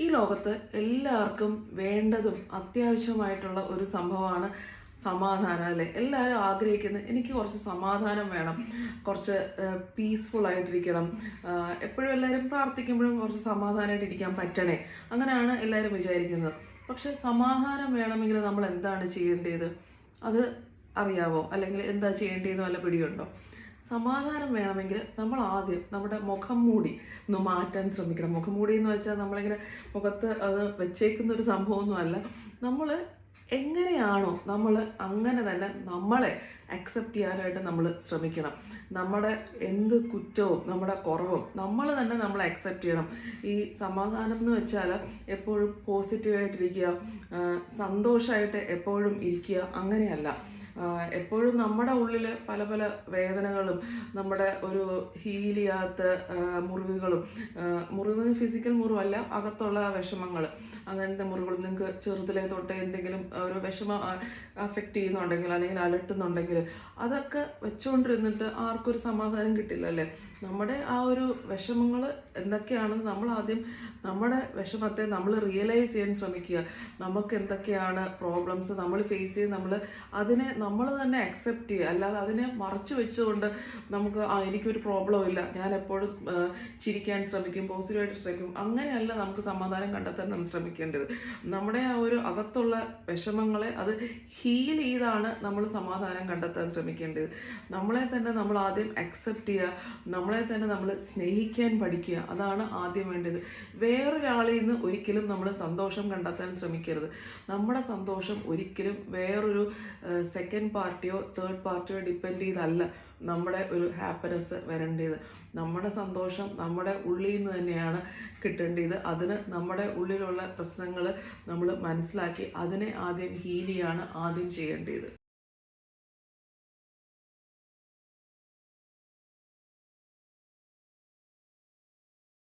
ഈ ലോകത്ത് എല്ലാവർക്കും വേണ്ടതും അത്യാവശ്യമായിട്ടുള്ള ഒരു സംഭവമാണ് സമാധാനം, അല്ലേ? എല്ലാവരും ആഗ്രഹിക്കുന്നത് എനിക്ക് കുറച്ച് സമാധാനം വേണം, കുറച്ച് പീസ്ഫുൾ ആയിട്ടിരിക്കണം, എപ്പോഴും എല്ലാവരും പ്രാർത്ഥിക്കുമ്പോഴും കുറച്ച് സമാധാനമായിട്ട് ഇരിക്കാൻ പറ്റണേ, അങ്ങനെയാണ് എല്ലാവരും വിചാരിക്കുന്നത്. പക്ഷെ സമാധാനം വേണമെങ്കിൽ നമ്മൾ എന്താണ് ചെയ്യേണ്ടത്? അത് അറിയാവോ? അല്ലെങ്കിൽ എന്താ ചെയ്യേണ്ടതെന്ന് വല്ല പിടിയുണ്ടോ? സമാധാനം വേണമെങ്കിൽ നമ്മൾ ആദ്യം നമ്മുടെ മുഖം മൂടി ഒന്ന് മാറ്റാൻ ശ്രമിക്കണം. മുഖം മൂടി എന്ന് വെച്ചാൽ നമ്മളിങ്ങനെ മുഖത്ത് അത് വെച്ചേക്കുന്ന ഒരു സംഭവമൊന്നുമല്ല. നമ്മൾ എങ്ങനെയാണോ നമ്മൾ അങ്ങനെ തന്നെ നമ്മളെ അക്സെപ്റ്റ് ചെയ്യാനായിട്ട് നമ്മൾ ശ്രമിക്കണം. നമ്മുടെ എന്ത് കുറ്റവും നമ്മുടെ കുറവും നമ്മൾ തന്നെ നമ്മളെ അക്സെപ്റ്റ് ചെയ്യണം. ഈ സമാധാനം എന്ന് വെച്ചാൽ എപ്പോഴും പോസിറ്റീവായിട്ടിരിക്കുക, സന്തോഷമായിട്ട് എപ്പോഴും ഇരിക്കുക, അങ്ങനെയല്ല. എപ്പോഴും നമ്മുടെ ഉള്ളിൽ പല പല വേദനകളും, നമ്മുടെ ഒരു ഹീൽ ചെയ്യാത്ത മുറിവുകളും, മുറിവ് ഫിസിക്കൽ മുറിവല്ല, അകത്തുള്ള വിഷമങ്ങൾ, അങ്ങനത്തെ മുറിവുകൾ നിങ്ങൾക്ക് ചെറുതിലെ തൊട്ട് എന്തെങ്കിലും ഒരു വിഷമം അഫക്റ്റ് ചെയ്യുന്നുണ്ടെങ്കിൽ അല്ലെങ്കിൽ അലട്ടുന്നുണ്ടെങ്കിൽ അതൊക്കെ വെച്ചുകൊണ്ടിരുന്നിട്ട് ആർക്കൊരു സമാധാനം കിട്ടില്ല, അല്ലേ? നമ്മുടെ ആ ഒരു വിഷമങ്ങൾ എന്തൊക്കെയാണെന്ന് നമ്മൾ ആദ്യം നമ്മുടെ വിഷമത്തെ നമ്മൾ റിയലൈസ് ചെയ്യാൻ ശ്രമിക്കുക. നമുക്ക് എന്തൊക്കെയാണ് പ്രോബ്ലംസ് നമ്മൾ ഫേസ് ചെയ്ത് അതിനെ നമ്മൾ തന്നെ അക്സെപ്റ്റ് ചെയ്യുക. അല്ലാതെ അതിനെ മറച്ചു വെച്ചുകൊണ്ട് നമുക്ക് എനിക്കൊരു പ്രോബ്ലം ഇല്ല, ഞാൻ എപ്പോഴും ചിരിക്കാൻ ശ്രമിക്കും, പോസിറ്റീവായിട്ട് ശ്രമിക്കും, അങ്ങനെയല്ല നമുക്ക് സമാധാനം കണ്ടെത്താൻ നമ്മൾ ശ്രമിക്കേണ്ടത്. നമ്മുടെ ആ ഒരു അകത്തുള്ള വിഷമങ്ങളെ അത് ഹീൽ ചെയ്താണ് നമ്മൾ സമാധാനം കണ്ടെത്താൻ ശ്രമിക്കേണ്ടത്. നമ്മളെ തന്നെ നമ്മൾ ആദ്യം അക്സെപ്റ്റ് ചെയ്യുക, നമ്മളെ തന്നെ നമ്മൾ സ്നേഹിക്കാൻ പഠിക്കുക, അതാണ് ആദ്യം വേണ്ടത്. വേറൊരാളിൽ നിന്ന് ഒരിക്കലും നമ്മൾ സന്തോഷം കണ്ടെത്താൻ ശ്രമിക്കരുത്. നമ്മുടെ സന്തോഷം ഒരിക്കലും വേറൊരു സെക്കൻഡ് പാർട്ടിയോ തേർഡ് പാർട്ടിയോ ഡിപ്പെൻഡ് ചെയ്തല്ല നമ്മുടെ ഒരു ഹാപ്പിനെസ് വരേണ്ടത്. നമ്മുടെ സന്തോഷം നമ്മുടെ ഉള്ളിൽ നിന്ന് തന്നെയാണ് കിട്ടേണ്ടത്. അതിന് നമ്മുടെ ഉള്ളിലുള്ള പ്രശ്നങ്ങൾ നമ്മൾ മനസ്സിലാക്കി അതിനെ ആദ്യം ഹീൽ ചെയ്യാണ് ആദ്യം ചെയ്യേണ്ടത്.